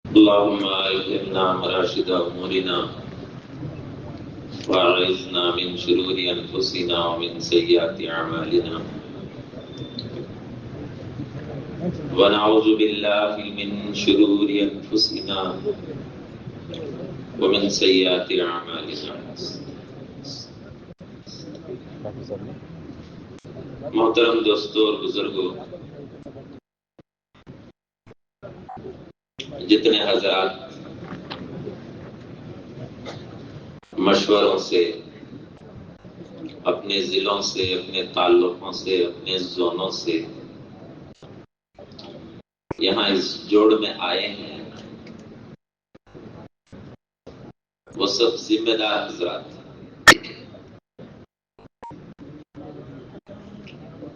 اللهم ألهمنا مراشد أمورنا وأعذنا من شرور أنفسنا ومن سيئات أعمالنا ونعوذ بالله من شرور أنفسنا ومن سيئات أعمالنا. محترم دوستوں اور بزرگوں، جتنے حضرات مشوروں سے، اپنے ضلعوں سے، اپنے تعلقوں سے، اپنے زونوں سے یہاں اس جوڑ میں آئے ہیں، وہ سب ذمہ دار حضرات ہیں۔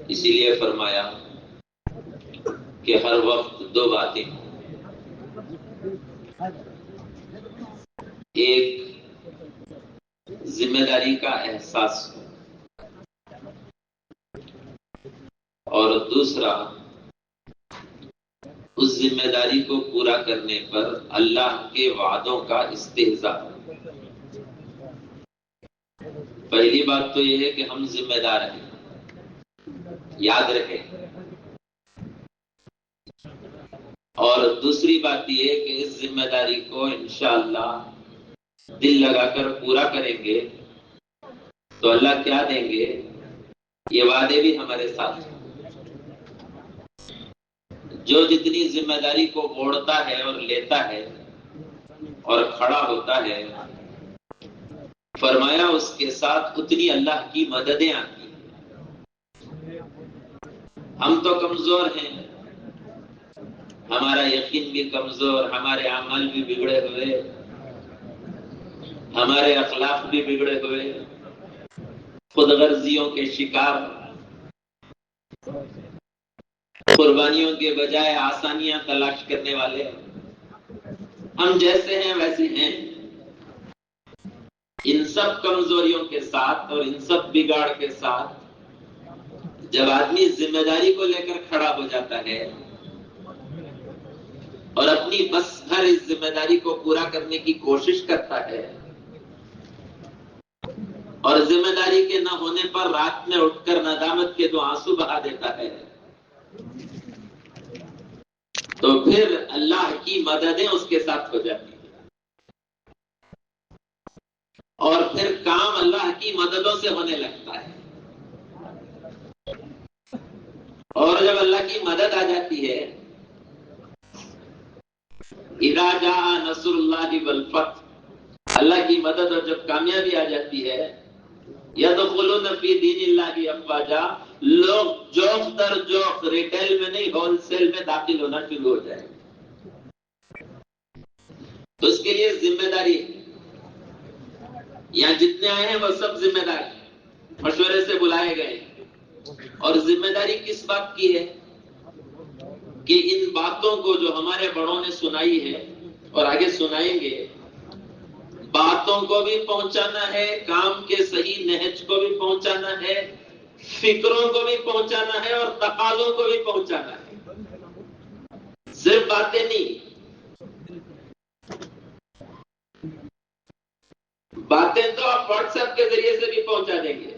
اسی لیے فرمایا کہ ہر وقت دو باتیں، ایک ذمہ داری کا احساس ہو اور دوسرا اس ذمہ داری کو پورا کرنے پر اللہ کے وعدوں کا استحضاء۔ پہلی بات تو یہ ہے کہ ہم ذمہ دار ہیں، یاد رکھیں، اور دوسری بات یہ ہے کہ اس ذمہ داری کو انشاءاللہ دل لگا کر پورا کریں گے تو اللہ کیا دیں گے، یہ وعدے بھی ہمارے ساتھ ہیں۔ جو جتنی ذمہ داری کو اوڑھتا ہے اور لیتا ہے اور کھڑا ہوتا ہے، فرمایا اس کے ساتھ اتنی اللہ کی مددیں آتی ہیں۔ ہم تو کمزور ہیں، ہمارا یقین بھی کمزور، ہمارے عمل بھی بگڑے ہوئے، ہمارے اخلاق بھی بگڑے ہوئے، خود غرضیوں کے شکار، قربانیوں کے بجائے آسانیاں تلاش کرنے والے، ہم جیسے ہیں ویسے ہیں۔ ان سب کمزوریوں کے ساتھ اور ان سب بگاڑ کے ساتھ جب آدمی ذمہ داری کو لے کر کھڑا ہو جاتا ہے اور اپنی بس بھر اس ذمہ داری کو پورا کرنے کی کوشش کرتا ہے اور ذمہ داری کے نہ ہونے پر رات میں اٹھ کر ندامت کے دو آنسو بہا دیتا ہے، تو پھر اللہ کی مددیں اس کے ساتھ ہو جاتی ہیں اور پھر کام اللہ کی مددوں سے ہونے لگتا ہے۔ اور جب اللہ کی مدد آ جاتی ہے، اذا جاء نصر اللہ والفتح، اللہ کی مدد اور جب کامیابی آ جاتی ہے، یدخلون فی دین اللہ افواجا، لوگ جوخ در جوخ، ریٹیل میں نہیں ہول سیل میں داخل ہونا شروع ہو جائے۔ تو اس کے لیے ذمہ داری، یہاں جتنے آئے ہیں وہ سب ذمہ دار ہیں، مشورے سے بلائے گئے ہیں۔ اور ذمہ داری کس بات کی ہے کہ ان باتوں کو جو ہمارے بڑوں نے سنائی ہے اور آگے سنائیں گے، باتوں کو بھی پہنچانا ہے، کام کے صحیح نہج کو بھی پہنچانا ہے، فکروں کو بھی پہنچانا ہے اور تقاضوں کو بھی پہنچانا ہے، صرف باتیں نہیں۔ باتیں تو آپ واٹس ایپ کے ذریعے سے بھی پہنچا دیں گے،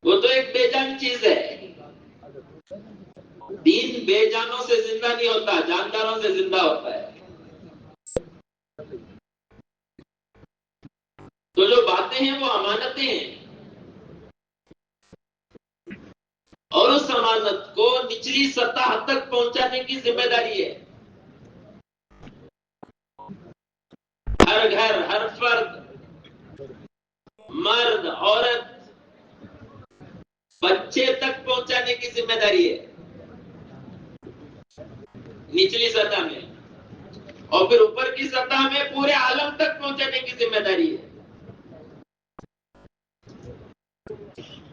وہ تو ایک بے جان چیز ہے۔ دین بے جانوں سے زندہ نہیں ہوتا، جانداروں سے زندہ ہوتا ہے۔ تو جو باتیں ہیں وہ امانتیں ہیں، اور اس امانت کو نچلی سطح تک پہنچانے کی ذمہ داری ہے۔ ہر گھر، ہر فرد، مرد، عورت، بچے تک پہنچانے کی ذمہ داری ہے نچلی سطح میں، اور پھر اوپر کی سطح میں پورے عالم تک پہنچانے کی ذمہ داری ہے۔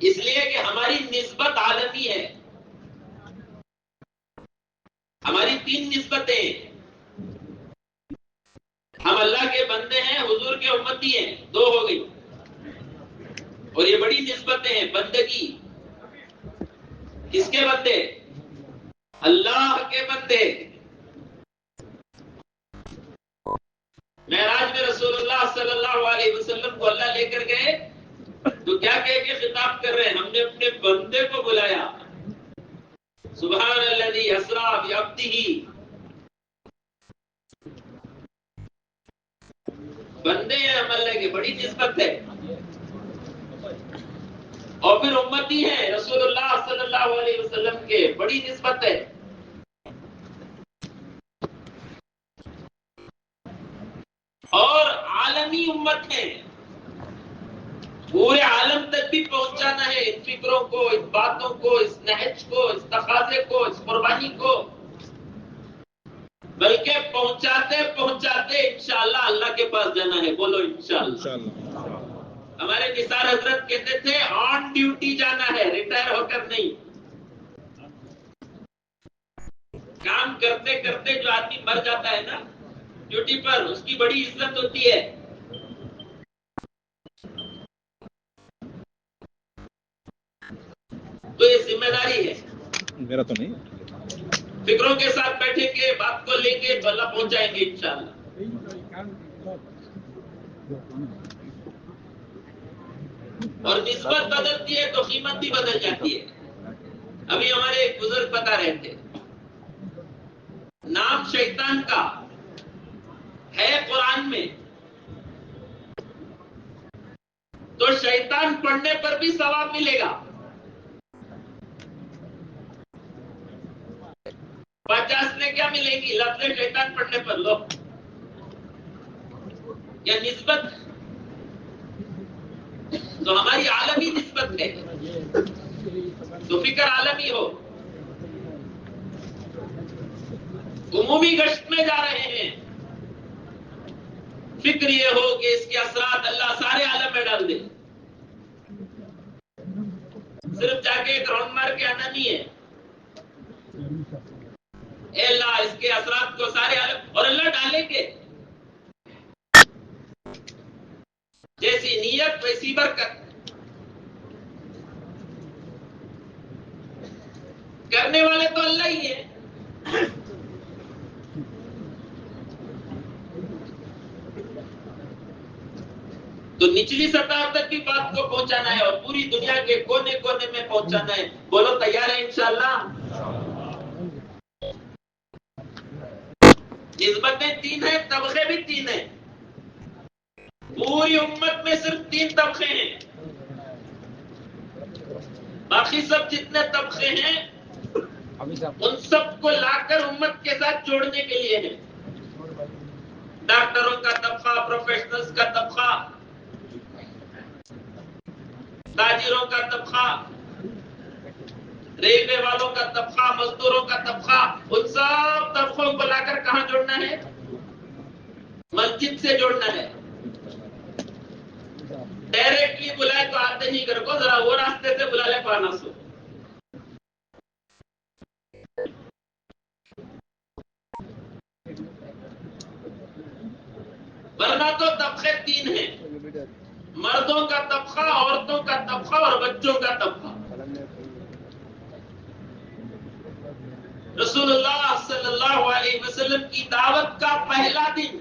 اس لیے کہ ہماری نسبت عالمی ہے، ہماری تین نسبتیں، ہم اللہ کے بندے ہیں، حضور کے امتی ہیں، دو ہو گئی، اور یہ بڑی نسبتیں ہیں۔ بندگی، کس کے بندے؟ اللہ کے بندے، صلی اللہ علیہ وسلم کو اللہ لے کر گئے تو کیا کہہ کے خطاب کر رہے ہیں؟ ہم نے اپنے بندے کو بلایا، سبحان الذی اسری بعبدہ، بندے ہیں ہم اللہ کے، بڑی نسبت ہے، اور پھر امتی ہیں رسول اللہ صلی اللہ علیہ وسلم کے، بڑی نسبت ہے۔ اور عالمی امت ہے، پورے عالم تک بھی پہنچانا ہے ان فکروں کو، اس باتوں کو، اس نہج کو، اس تقاضے کو، اس قربانی کو، بلکہ پہنچاتے پہنچاتے انشاءاللہ اللہ کے پاس جانا ہے۔ بولو انشاءاللہ۔ ہمارے نثار حضرت کہتے تھے آن ڈیوٹی جانا ہے، ریٹائر ہو کر نہیں۔ کام کرتے کرتے جو آدمی مر جاتا ہے نا ڈیوٹی پر، اس کی بڑی عزت ہوتی ہے۔ تو یہ ذمہ داری ہے، میرا تو نہیں، فکروں کے ساتھ بیٹھیں گے، بات کو لیں گے، بلا پہنچائیں گے انشاءاللہ۔ اور نسبت بدلتی ہے تو قیمت بھی بدل جاتی ہے۔ ابھی ہمارے ایک بزرگ بتا رہے تھے، نام شیطان کا ہے قرآن میں، تو شیطان پڑھنے پر بھی ثواب ملے گا، 50 نے کیا ملیں گی لفظ شیطان پڑھنے پر؟ لو یا نسبت تو ہماری عالمی نسبت ہے، تو فکر عالمی ہو۔ عمومی گشت میں جا رہے ہیں، فکر یہ ہو کہ اس کے اثرات اللہ سارے عالم میں ڈال دے، صرف جا کے ایک راؤنڈ مار کے آنا نہیں ہے۔ اے اللہ اس کے اثرات کو سارے عالم، اور اللہ ڈالیں گے، جیسی نیت ویسی برکت، کرنے والے تو اللہ ہی ہے۔ تو نچلی سطح تک بھی بات کو پہنچانا ہے اور پوری دنیا کے کونے کونے میں پہنچانا ہے۔ بولو تیار ہے انشاءاللہ؟ نسبتیں 3 ہیں، طبقے بھی 3 ہیں، پوری امت میں صرف 3 طبقے ہیں، باقی سب جتنے طبقے ہیں ان سب کو لا کر امت کے ساتھ جوڑنے کے لیے ہیں۔ ڈاکٹروں کا طبقہ، پروفیشنلز کا طبقہ، تاجروں کا طبقہ، ریلوے والوں کا طبقہ، مزدوروں کا طبقہ، ان سب طبقوں کو لا کر کہاں جوڑنا ہے؟ مسجد سے جوڑنا ہے۔ ڈائریکٹلی بلائے تو آتے نہیں کر کو، ذرا وہ راستے سے بلا لے پانا سو۔ ورنہ تو طبقے 3 ہیں، مردوں کا طبقہ، عورتوں کا طبقہ اور بچوں کا طبقہ۔ رسول اللہ صلی اللہ علیہ وسلم کی دعوت کا پہلا دن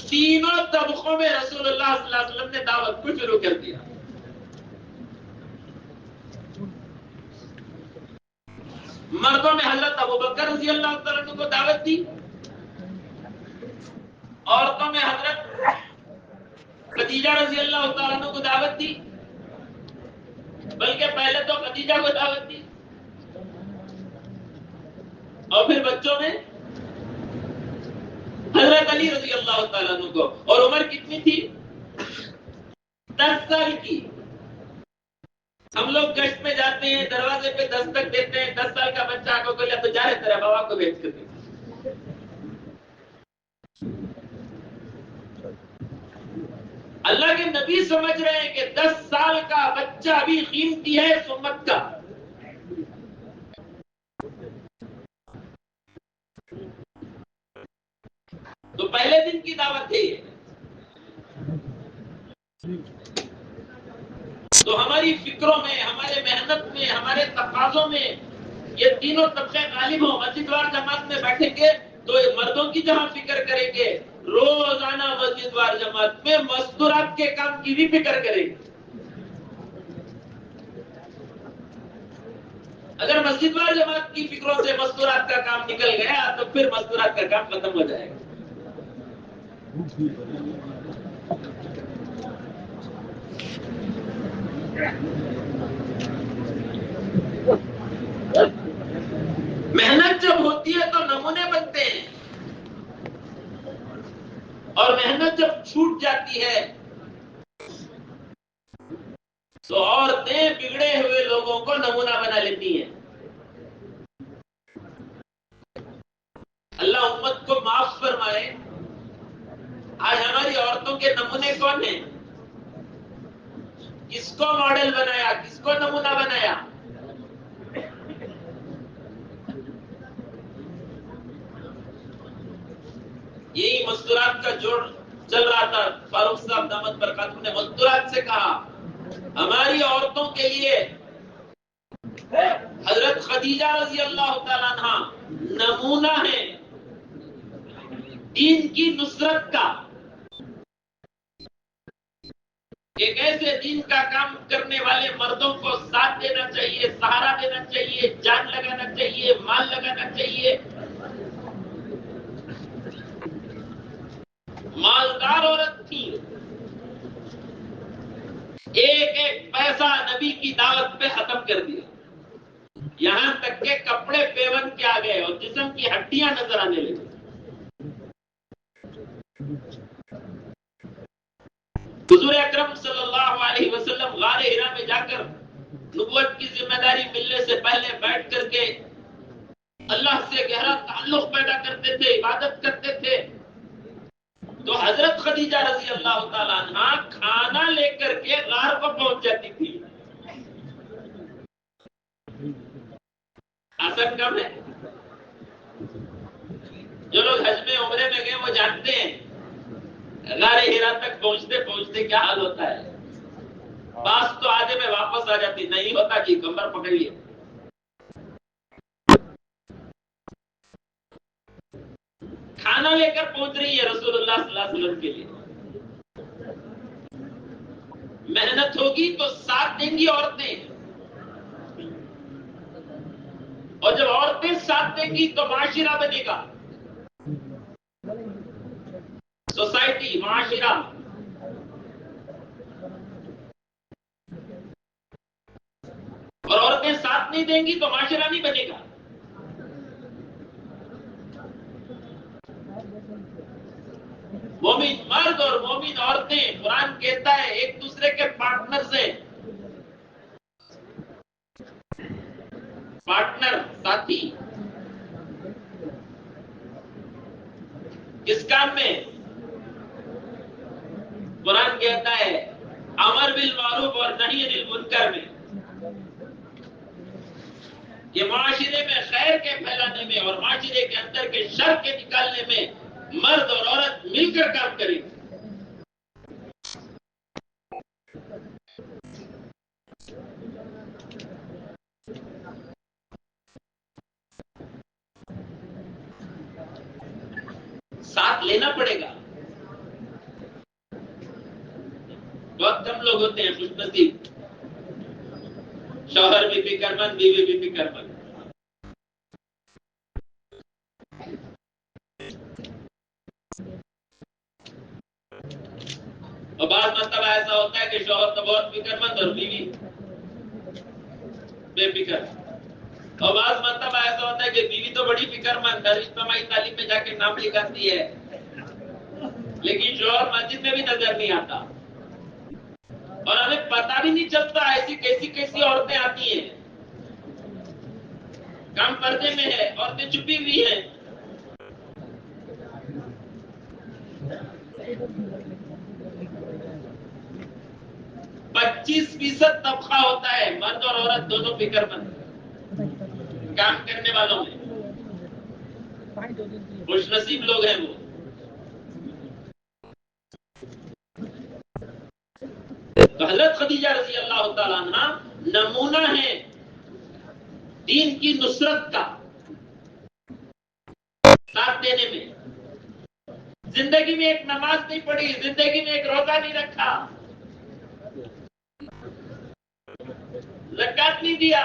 تینوں طبقوں میں رسول اللہ صلی اللہ علیہ وسلم نے دعوت کو شروع کر دیا۔ مردوں میں حضرت ابوبکر رضی اللہ تعالیٰ عنہ کو دعوت دی، عورتوں میں حضرت خدیجہ رضی اللہ تعالیٰ عنہ کو دعوت دی، بلکہ پہلے تو خدیجہ کو دعوت دی، اور پھر بچوں میں حضرت علی رضی اللہ تعالیٰ عنہ کو۔ اور عمر کتنی تھی؟ 10 سال کی۔ ہم لوگ گشت میں جاتے ہیں، دروازے پہ دستک دیتے ہیں، 10 سال کا بچہ آنکھوں کو لیا تو جا رہے تیرے بابا کو بھیج کر دے۔ اللہ کے نبی سمجھ رہے ہیں کہ 10 سال کا بچہ بھی قیمتی ہے اس امت کا۔ تو پہلے دن کی دعوت ہے یہ۔ تو ہماری فکروں میں، ہمارے محنت میں، ہمارے تقاضوں میں یہ تینوں طبقے غالب ہوں۔ مسجد وار جماعت میں بیٹھیں گے تو مردوں کی جہاں فکر کریں گے روزانہ مسجد وار جماعت میں مستورات کے کام کی بھی فکر کریں گے. اگر مسجد وار جماعت کی فکروں سے مستورات کا کام نکل گیا تو پھر مستورات کا کام ختم ہو جائے گا. محنت جب ہوتی ہے تو نمونے بنتے ہیں، اور محنت جب چھوٹ جاتی ہے تو عورتیں بگڑے ہوئے لوگوں کو نمونہ بنا لیتی ہیں. اللہ امت کو معاف فرمائے. آج ہماری عورتوں کے نمونے کون ہیں؟ کس کو ماڈل بنایا، کس کو نمونہ بنایا؟ یہی مستورات کا جوڑ چل رہا تھا. فاروق صاحب دامت برکاتہ نے مستورات سے کہا ہماری عورتوں کے لیے حضرت خدیجہ رضی اللہ تعالیٰ عنہ نمونہ ہے دین کی نصرت کا. ایک ایسے دین کا کام کرنے والے مردوں کو ساتھ دینا چاہیے، سہارا دینا چاہیے، جان لگانا چاہیے، مال لگانا چاہیے. مالدار عورت تھی، ایک ایک پیسہ نبی کی دعوت پہ ختم کر دیا، یہاں تک کہ کپڑے پیون کے آ گئے اور جسم کی ہڈیاں نظر آنے لگی. حضور اکرم صلی اللہ علیہ وسلم غار ہرا میں جا کر نبوت کی ذمہ داری ملنے سے پہلے بیٹھ کر کے اللہ سے گہرا تعلق پیدا کرتے تھے، عبادت کرتے تھے. تو حضرت خدیجہ رضی اللہ تعالیٰ عنہ کھانا لے کر کے غار پر پہنچ جاتی تھی. آسان کم ہے. جو لوگ حج میں عمرے میں گئے وہ جانتے ہیں غار ہرا تک پہنچتے پہنچتے کیا حال ہوتا ہے. باس تو آدھے میں واپس آ جاتی، نہیں ہوتا کہ کمر پکڑیے. کھانا لے کر پہنچ رہی ہے رسول اللہ صلی اللہ علیہ وسلم کے لیے. محنت ہوگی تو ساتھ دیں گی عورتیں، اور جب عورتیں ساتھ دیں گی تو معاشرہ بنے گا، سوسائٹی، معاشرہ. اور عورتیں ساتھ نہیں دیں گی تو معاشرہ نہیں بنے گا. مومن مرد اور مومن عورتیں قرآن کہتا ہے ایک دوسرے کے پارٹنر سے، پارٹنر، ساتھی. کس کام میں؟ قرآن کہتا ہے امر بالمعروف اور نہی عن المنکر میں، کہ معاشرے میں خیر کے پھیلانے میں اور معاشرے کے اندر کے شر کے نکالنے میں مرد اور عورت مل کر کام کریں. ساتھ لینا پڑے گا. بہت کم لوگ ہوتے ہیں خوش نصیب، شوہر بھی فکر مند، بیوی بھی فکر مند. اور بعض مرتبہ ایسا ہوتا ہے کہ شوہر تو بہت فکر مند اور بیوی بے فکر. اور بعض مرتبہ ایسا ہوتا ہے کہ بیوی تو بڑی فکر مند، اجتماعی تعلیم میں جا کے نام لکھاتی ہے، لیکن شوہر مسجد میں بھی نظر نہیں آتا. اور ہمیں پتہ بھی نہیں چلتا ایسی کیسی عورتیں آتی ہیں. کام پردے میں ہے، عورتیں چھپی ہوئی ہیں. پچیس 25% طبقہ ہوتا ہے مرد اور عورت دونوں فکر مند کام کرنے والوں میں. خوش نصیب لوگ ہیں وہ. تو حضرت خدیجہ رضی اللہ تعالیٰ عنہ نمونہ ہے دین کی نصرت کا. ساتھ دینے میں. زندگی میں ایک نماز نہیں پڑھی, زندگی میں ایک روزہ نہیں رکھا, زکات نہیں دیا,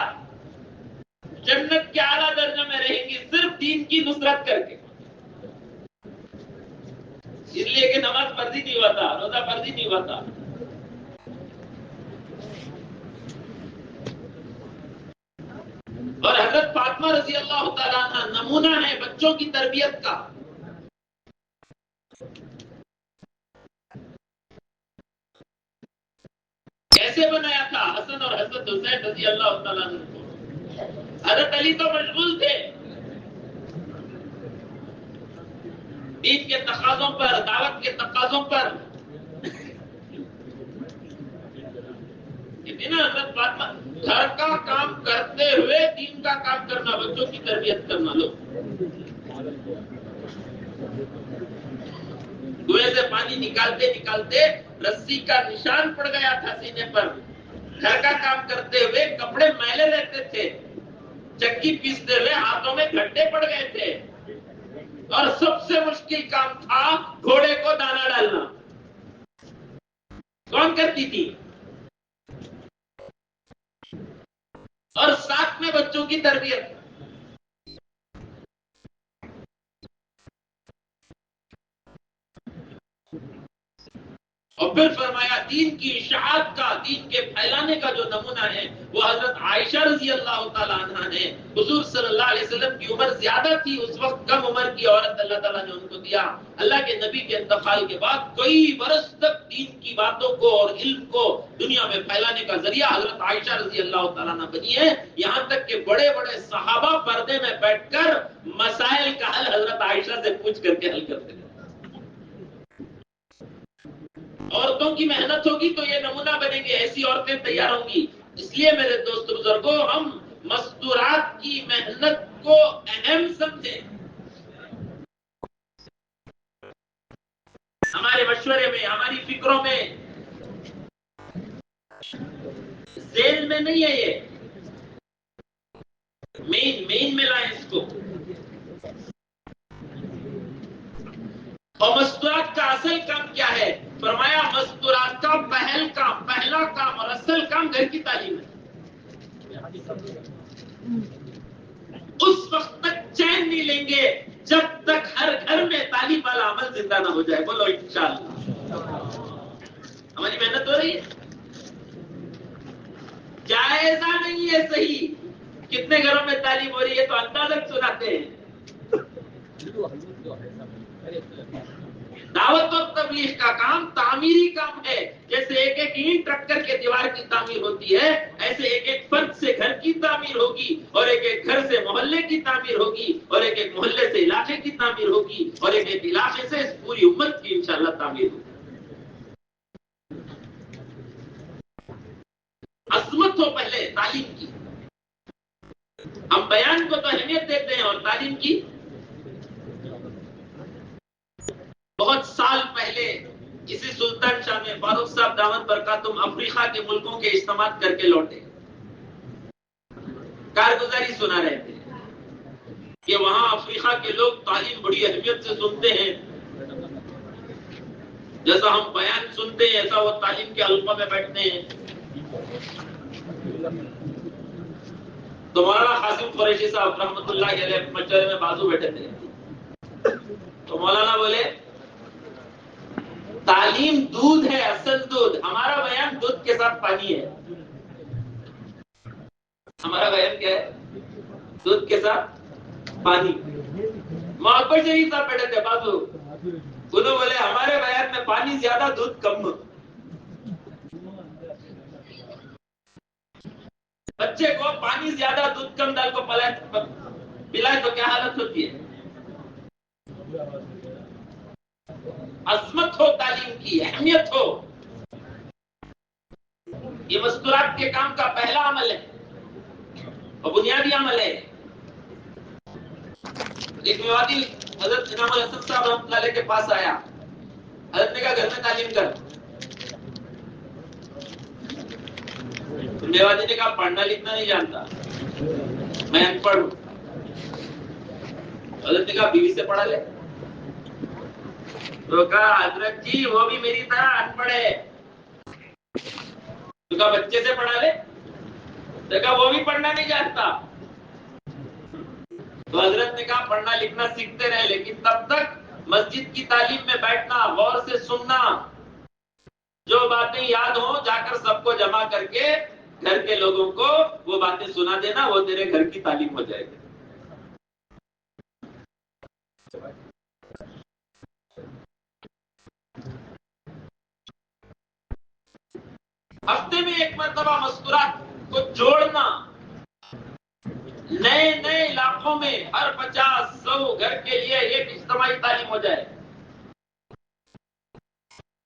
جنت کے اعلیٰ درجے میں رہیں گی صرف دین کی نصرت کر کے. اس لیے کہ نماز فرضی نہیں ہوا تھا, روزہ فرضی نہیں ہوا تھا. اور حضرت فاطمہ رضی اللہ تعالیٰ عنہ نمونہ ہے بچوں کی تربیت کا. کیسے بنایا تھا حسن اور حضرت حسین رضی اللہ تعالیٰ عنہ کو. حضرت علی تو مشغول تھے دین کے تقاضوں پر, دعوت کے تقاضوں پر. حضرت فاطمہ گھر کا کام کرتے ہوئے دین کا کام کرنا, بچوں کی تربیت کرنا. لو کنویں سے پانی نکالتے نکالتے رسی کا نشان پڑ گیا تھا سینے پر. گھر کا کام کرتے ہوئے کپڑے میلے رہتے تھے, چکی پیستے ہوئے ہاتھوں میں گھٹے پڑ گئے تھے, اور سب سے مشکل کام تھا گھوڑے کو دانا ڈالنا. کون کرتی تھی؟ اور ساتھ میں بچوں کی تربیت. اور پھر فرمایا دین کی اشاعت کا, دین کے پھیلانے کا جو نمونہ ہے وہ حضرت عائشہ رضی اللہ تعالیٰ عنہ نے. حضور صلی اللہ علیہ وسلم کی عمر زیادہ تھی اس وقت, کم عمر کی عورت اللہ تعالیٰ نے ان کو دیا. اللہ کے نبی کے انتقال کے بعد کئی برس تک دین کی باتوں کو اور علم کو دنیا میں پھیلانے کا ذریعہ حضرت عائشہ رضی اللہ تعالیٰ عنہ بنی ہے. یہاں تک کہ بڑے بڑے صحابہ پردے میں بیٹھ کر مسائل کا حل حضرت عائشہ سے پوچھ کر کے حل کرتے ہیں. عورتوں کی محنت ہوگی تو یہ نمونہ بنیں گے, ایسی عورتیں تیار ہوں گی. اس لیے میرے دوست بزرگوں, ہم مستورات کی محنت کو اہم سمجھیں. ہمارے مشورے میں, ہماری فکروں میں, ذیل میں نہیں ہے, یہ مین میں لائیں اس کو. اور مستورات کا اصل کام کیا ہے؟ فرمایا مستورات کا پہلا کام اور اصل کام گھر کی تعلیم ہے. اس وقت تک چین نہیں لیں گے جب تک ہر گھر میں تعلیم والا عمل زندہ نہ ہو جائے. بولو انشاءاللہ. ہماری محنت ہو رہی ہے, جائزہ نہیں ہے صحیح. کتنے گھروں میں تعلیم ہو رہی ہے تو اندازہ سناتے ہیں. دعوت اور تبلیغ کا کام تعمیری کام ہے. جیسے ایک ایک اینٹ رکھ کر کے دیوار کی تعمیر ہوتی ہے, ایسے ایک ایک فرد سے گھر کی تعمیر ہوگی, اور ایک ایک گھر سے محلے کی تعمیر ہوگی, اور ایک ایک محلے سے علاقے کی تعمیر ہوگی, اور ایک ایک علاقے سے اس پوری امت کی انشاءاللہ تعمیر ہوگی. عظمت ہو پہلے تعلیم کی. ہم بیان کو تو اہمیت دیتے ہیں اور تعلیم کی. بہت سال پہلے کسی سلطان شاہ میں فاروق صاحب دامت برکاتہم افریقہ کے ملکوں کے اجتماع کر کے لوٹے. کارگزاری سنا رہے تھے کہ وہاں افریقہ کے لوگ تعلیم بڑی اہمیت سے سنتے ہیں. جیسا ہم بیان سنتے ہیں ایسا وہ تعلیم کے حلقوں میں بیٹھتے ہیں. تو مولانا قاسم قریشی صاحب رحمۃ اللہ علیہ مشورے میں بازو بیٹھے تھے. تو مولانا بولے تعلیم دودھ ہے, اصل دودھ. ہمارا بیان دودھ کے ساتھ پانی ہے. ہمارا بیان کیا ہے؟ دودھ کے ساتھ پانی. محبت شریف صاحب بیٹھے تھے بازو. انہوں بولے ہمارے بیان میں پانی زیادہ دودھ کم. بچے کو پانی زیادہ دودھ کم ڈال کو پلائے تو کیا حالت ہوتی ہے؟ عظمت ہو تعلیم کی, اہمیت ہو. یہ مستورات کے کام کا پہلا عمل ہے اور بنیادی عمل ہے. ایک میوادی حضرت انعام الحسن صاحب رحمۃ اللہ علیہ کے پاس آیا. حضرت نے کہا گھر میں تعلیم کر. میوادی نے کہا پڑھنا لکھنا نہیں جانتا, میں ان پڑھ ہوں. حضرت نے کہا بیوی سے پڑھا لے. تو کہا حضرت جی وہ بھی میری طرح ان پڑھ ہے. تو کہا بچے سے پڑھا لے. تو کہا وہ بھی پڑھنا نہیں جانتا. تو حضرت نے کہا پڑھنا لکھنا سیکھتے رہے لیکن تب تک مسجد کی تعلیم میں بیٹھنا, غور سے سننا, جو باتیں یاد ہوں جا کر سب کو جمع کر کے گھر کے لوگوں کو وہ باتیں سنا دینا, وہ تیرے گھر کی تعلیم ہو جائے گی. ہفتے میں ایک مرتبہ مذکورات کو جوڑنا, نئے نئے علاقوں میں ہر 50-100 گھر کے لیے ایک اجتماعی تعلیم ہو جائے.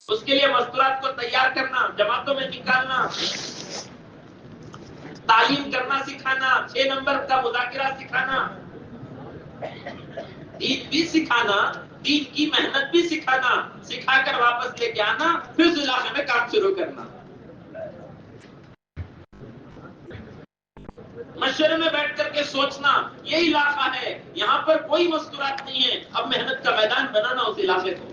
اس کے لیے مذکورات کو تیار کرنا, جماعتوں میں نکالنا, تعلیم کرنا سکھانا, 6 نمبر کا مذاکرہ سکھانا, دین بھی سکھانا, دین کی محنت بھی سکھانا, سکھا کر واپس لے کے آنا, پھر اس علاقے میں کام شروع کرنا. مشورے میں بیٹھ کر کے سوچنا یہ علاقہ ہے, یہاں پر کوئی مذکورات نہیں ہے, اب محنت کا میدان بنانا اس علاقے کو,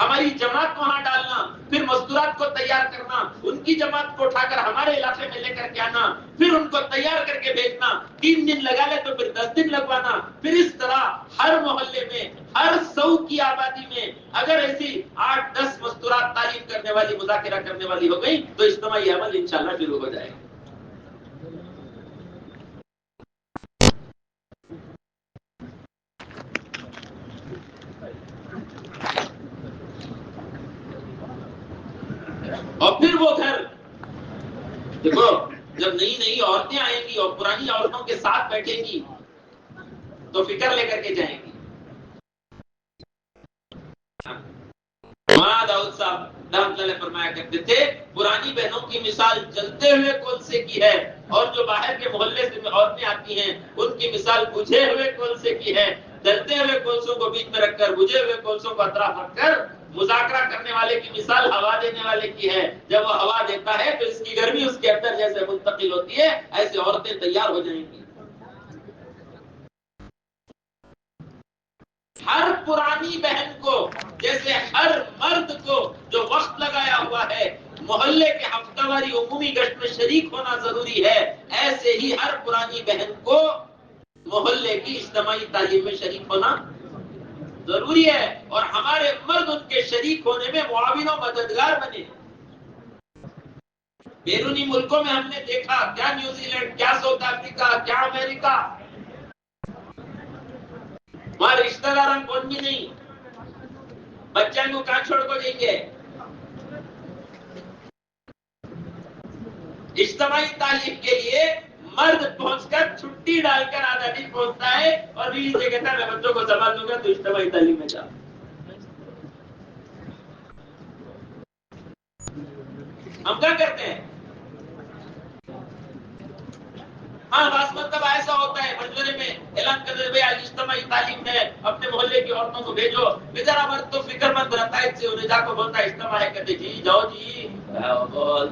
ہماری جماعت کو وہاں ڈالنا, پھر مذکورات کو تیار کرنا, ان کی جماعت کو اٹھا کر ہمارے علاقے میں لے کر کے آنا, پھر ان کو تیار کر کے بھیجنا, 3 دن لگا لے تو پھر 10 دن لگوانا. پھر اس طرح ہر محلے میں, ہر 100 کی آبادی میں اگر ایسی 8-10 مذکورات تعلیم کرنے والی, مذاکرہ کرنے والی ہو گئی تو اجتماعی عمل انشاءاللہ شروع ہو جائے گا. اور پھر وہ گھر دیکھو, جب نئی نئی عورتیں آئیں گی اور پرانی عورتوں کے ساتھ بیٹھیں گی تو فکر لے کر کے جائیں گی. مولانا داؤد صاحب رحمۃ اللہ فرمایا کرتے تھے, پرانی بہنوں کی مثال جلتے ہوئے کولسے کی ہے, اور جو باہر کے محلے سے عورتیں آتی ہیں ان کی مثال بجھے ہوئے کولسے کی ہے. جلتے ہوئے کولسوں کو بیچ میں رکھ کر, بجھے ہوئے کولسوں کو اطراف رکھ کر مذاکرہ کرنے والے کی مثال ہوا دینے والے کی ہے. جب وہ ہوا دیتا ہے تو اس کی گرمی اس کے اندر جیسے منتقل ہوتی ہے, ایسے عورتیں تیار ہو جائیں گی. ہر پرانی بہن کو, جیسے ہر مرد کو جو وقت لگایا ہوا ہے محلے کے ہفتہ واری عمومی گشت میں شریک ہونا ضروری ہے, ایسے ہی ہر پرانی بہن کو محلے کی اجتماعی تعلیم میں شریک ہونا ضروری ہے, اور ہمارے مرد ان کے شریک ہونے میں معاون و مددگار بنے. بیرونی ملکوں میں ہم نے دیکھا, کیا نیوزی لینڈ, کیا ساؤتھ افریقہ, کیا امریکہ, وہاں رشتہ دار کون بھی نہیں, بچوں کو کہاں چھوڑ کو دیں گے. اجتماعی تعلیم کے لیے مرد پہنچ کر چھٹی ڈال کر آدھا دن پہنچتا ہے اور بیوی سے کہتا ہے میں بچوں کو سنبھال دوں گا تو اجتماعی تعلیم میں جا. ہم کیا کرتے ہیں؟ ہاں بعض مطلب ایسا ہوتا ہے مشورے میں اعلان کر دے بھائی آج اجتماعی تعلیم ہے, اپنے محلے کی عورتوں کو بھیجو. بیچارہ مرد تو فکر مند رہتا ہے, سے انہیں جا کو بولتا ہے اجتماع ہے, کہتے جی جاؤ جی,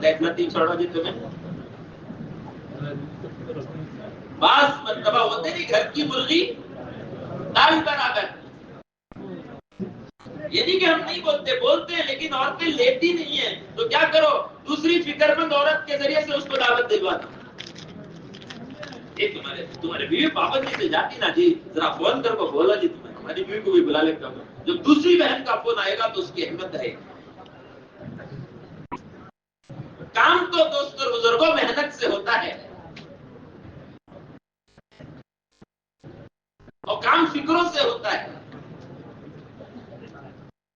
دیکھنا تھی چھوڑو جی تمہیں. بعض مرتبہ ہوتے نہیں گھر کی مرغی دال برابر. یہ نہیں کہ ہم نہیں بولتے ہیں لیکن عورتیں لیتی نہیں ہیں, تو کیا کرو, دوسری فکر مند عورت کے ذریعے سے اس کو دعوت دلوا دو. تمہارے بیوی پابندی سے جاتی نا جی, ذرا فون کر کو بولا جی ہماری بیوی کو بھی بلا لیتا ہوں. جب دوسری بہن کا فون آئے گا تو اس کی اہمیت رہے گی. کام تو دوست اور بزرگوں محنت سے ہوتا ہے, اور کام فکروں سے ہوتا ہے.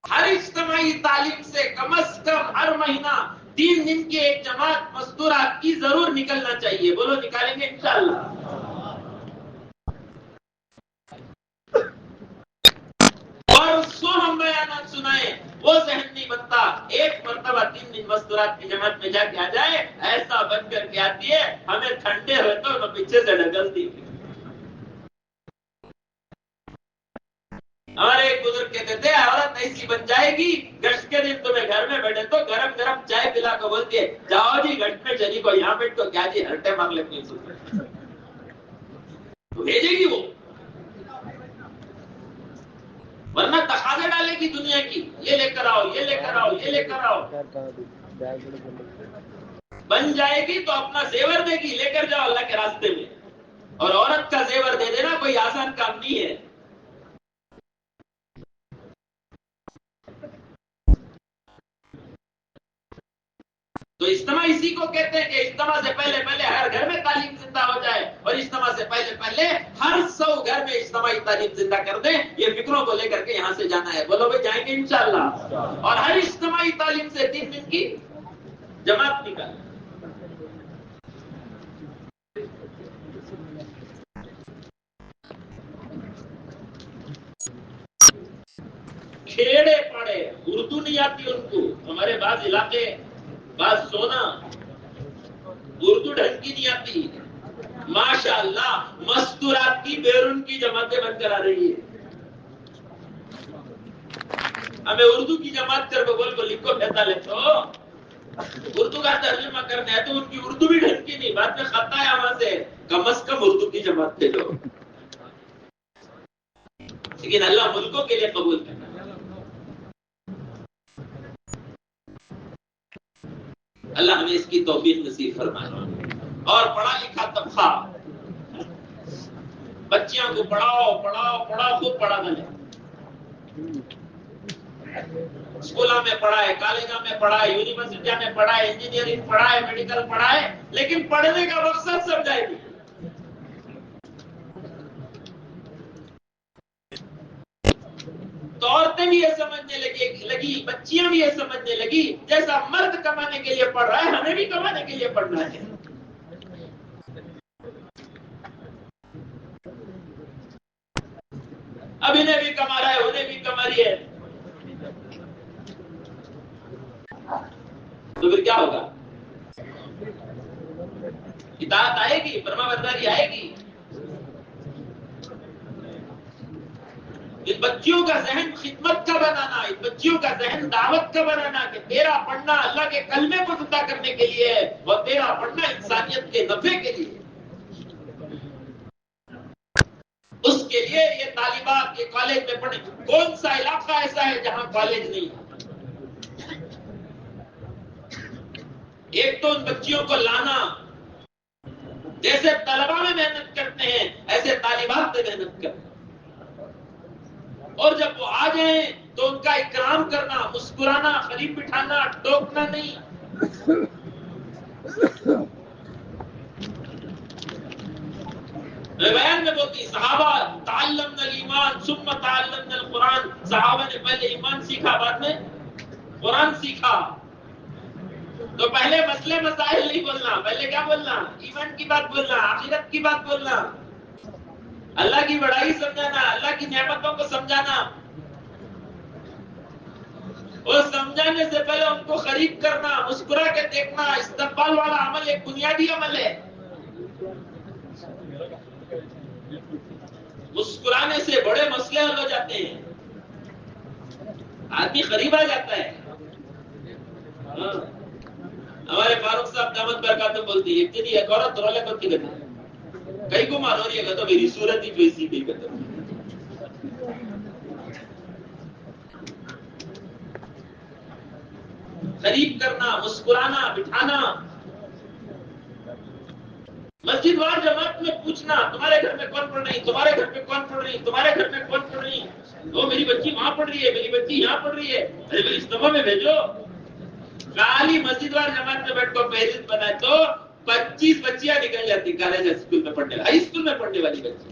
ہر اجتماعی تعلیم سے کم از کم ہر مہینہ 3 دن کی ایک جماعت مستورات کی ضرور نکلنا چاہیے. بولو نکالیں گے انشاءاللہ. اور سو ہم بیانات سنائیں وہ ذہن نہیں بنتا. ایک مرتبہ 3 دن مستورات کی جماعت میں جا کے آ جائے, ایسا بن کر کے آتی ہے ہمیں ٹھنڈے ہوئے تو پیچھے سے ڈھکلتی. ہمارے ایک بزرگ کہتے تھے عورت ایسی بن جائے گی گشت کے دن تمہیں گھر میں بیٹھے تو گرم گرم چائے پلا کو بولتی ہے جاؤ جی گشت میں چلی کو, یہاں بیٹھ کو کیا جی ہرٹے مانگ لیتی ہے. تو بھیجے گی وہ, دنیا کی، یہ لے کر آؤ، یہ لے کر آؤ، یہ لے کر آؤ. بن جائے گی تو اپنا زیور دے گی، لے کر جاؤ اللہ کے راستے میں. اور عورت کا زیور دے دینا کوئی آسان کام نہیں ہے. تو اجتماع اسی کو کہتے ہیں کہ اجتماع سے پہلے ہر گھر میں تعلیم زندہ ہو جائے، اور اجتماع سے پہلے ہر 100 گھر میں اجتماعی تعلیم زندہ کر دیں. یہ فکروں کو لے کر کے یہاں سے جانا ہے. بولو بھائی جائیں گے انشاءاللہ. اور ہر اجتماعی تعلیم سے 3 دن کی جماعت نکال. کھیڑے پڑے اردو نہیں آتی ان کو. ہمارے بعض علاقے، بعض سونا اردو ڈھنگ کی نہیں آتی. ماشاءاللہ مستورات کی بیرون کی جماعتیں بن کر آ رہی ہے. ہمیں اردو کی جماعت کر بول کو لکھو کہتا لے تو اردو کا ترجمہ کرنا ہے تو ان کی اردو بھی ڈھنگ کی نہیں. بعد میں خطا ہے وہاں سے. کم از کم اردو کی جماعت تھے لوگ. لیکن اللہ ملکوں کے لیے قبول کرنا. اللہ ہمیں اس کی توفیق نصیب فرمائے. اور پڑھا لکھا طبقہ، بچیاں کو پڑھاؤ خوب پڑھا دیں. اسکولوں میں پڑھائے، کالجوں میں پڑھائے، یونیورسٹیوں میں پڑھائے، انجینئرنگ پڑھائے، میڈیکل پڑھائے، لیکن پڑھنے کا مقصد سمجھائے گی. تو عورتیں بھی یہ سمجھنے لگی، بچیاں بھی یہ سمجھنے لگی جیسا مرد کمانے کے لیے پڑھ رہا ہے ہمیں بھی کمانے کے لیے پڑھنا ہے. اب انہیں بھی کما رہا ہے، انہیں بھی کما رہی ہے. تو پھر کیا ہوگا؟ اطاعت آئے گی، فرما برداری آئے گی. ان بچیوں کا ذہن خدمت کا بنانا، ان بچیوں کا ذہن دعوت کا بنانا کہ تیرا پڑھنا اللہ کے کلمے کو زندہ کرنے کے لیے ہے، اور تیرا پڑھنا انسانیت کے نفع کے لیے. اس کے لیے یہ طالبات یہ کالج میں پڑھیں. کون سا علاقہ ایسا ہے جہاں کالج نہیں ہے؟ ایک تو ان بچیوں کو لانا، جیسے طلبا میں محنت کرتے ہیں ایسے طالبات میں محنت کرنا. اور جب وہ آ جائیں تو ان کا اکرام کرنا، مسکرانا، قریب بٹھانا، ٹوکنا نہیں. بیان میں بولتی صحابہ تعلمنا الایمان ثم تعلمنا القرآن. صحابہ نے پہلے ایمان سیکھا، بعد میں قرآن سیکھا. تو پہلے مسئلے مسائل نہیں بولنا، پہلے کیا بولنا؟ ایمان کی بات بولنا، آخرت کی بات بولنا، اللہ کی بڑائی سمجھانا، اللہ کی نعمتوں کو سمجھانا. اور سمجھانے سے پہلے ان کو قریب کرنا، مسکرا کے دیکھنا. استقبال والا عمل ایک بنیادی عمل ہے. مسکرانے سے بڑے مسئلے حل ہو جاتے ہیں، آدمی قریب آ جاتا ہے. ہمارے فاروق صاحب دامت برکاتہ بولتی ہے کہ ایک عورت رولے کرتی کرتی کئی کو مان ہو رہی ہے تو میری صورت ہی ویسی بھی کرتا. قریب کرنا، مسکرانا، بٹھانا. مسجد وار جماعت میں پوچھنا تمہارے گھر میں کون پڑھ رہی، تمہارے گھر میں کون پڑھ رہی، تمہارے گھر میں کون پڑھ رہی. وہ میری بچی وہاں پڑھ رہی ہے، میری بچی یہاں پڑھ رہی ہے. ارے بھائی اجتماع میں بھیجو. خالی مسجد وار جماعت میں بیٹھ کو فہرست بنائے تو 25 بچیاں نکل جاتی کالج اسکول میں پڑھنے، ہائی اسکول میں پڑھنے والی بچی.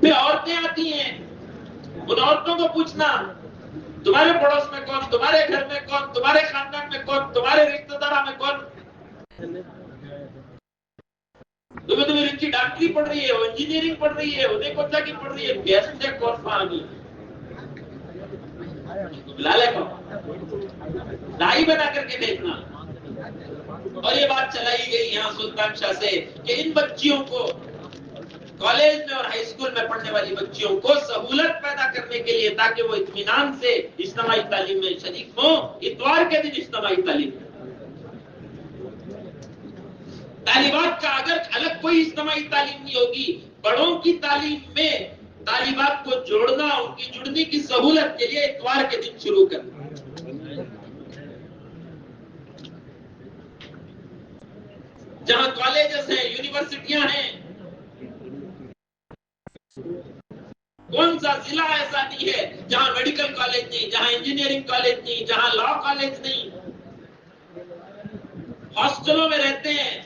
پھر عورتیں آتی ہیں، ان عورتوں کو پوچھنا تمہارے پڑوس میں کون، تمہارے گھر میں کون، تمہارے خاندان میں کون، تمہارے رشتہ داروں میں کون. تمہیں بچی ڈاکٹری پڑھ رہی ہے، وہ انجینئرنگ پڑھ رہی ہے، وہ دیکھو کیا کی پڑھ رہی ہے. کیسے کون پانی لالے کو دائی بنا کر کے دیکھنا. اور یہ بات چلائی گئی یہاں سلطان شاہ سے کہ ان بچیوں کو کالج میں اور ہائی اسکول میں پڑھنے والی بچیوں کو سہولت پیدا کرنے کے لیے تاکہ وہ اطمینان سے اجتماعی تعلیم میں شریک ہوں. اتوار کے دن اجتماعی تعلیم. طالبات کا اگر الگ کوئی اجتماعی تعلیم نہیں ہوگی، بڑوں کی تعلیم میں طالبات کو جوڑنا، ان کی جڑنے کی سہولت کے لیے اتوار کے دن شروع کرنا. جہاں کالجز ہیں، یونیورسٹیاں ہیں، کون سا ضلع ایسا نہیں ہے جہاں میڈیکل کالج نہیں، جہاں انجینئرنگ کالج نہیں، جہاں لا کالج نہیں. ہاسٹلوں میں رہتے ہیں.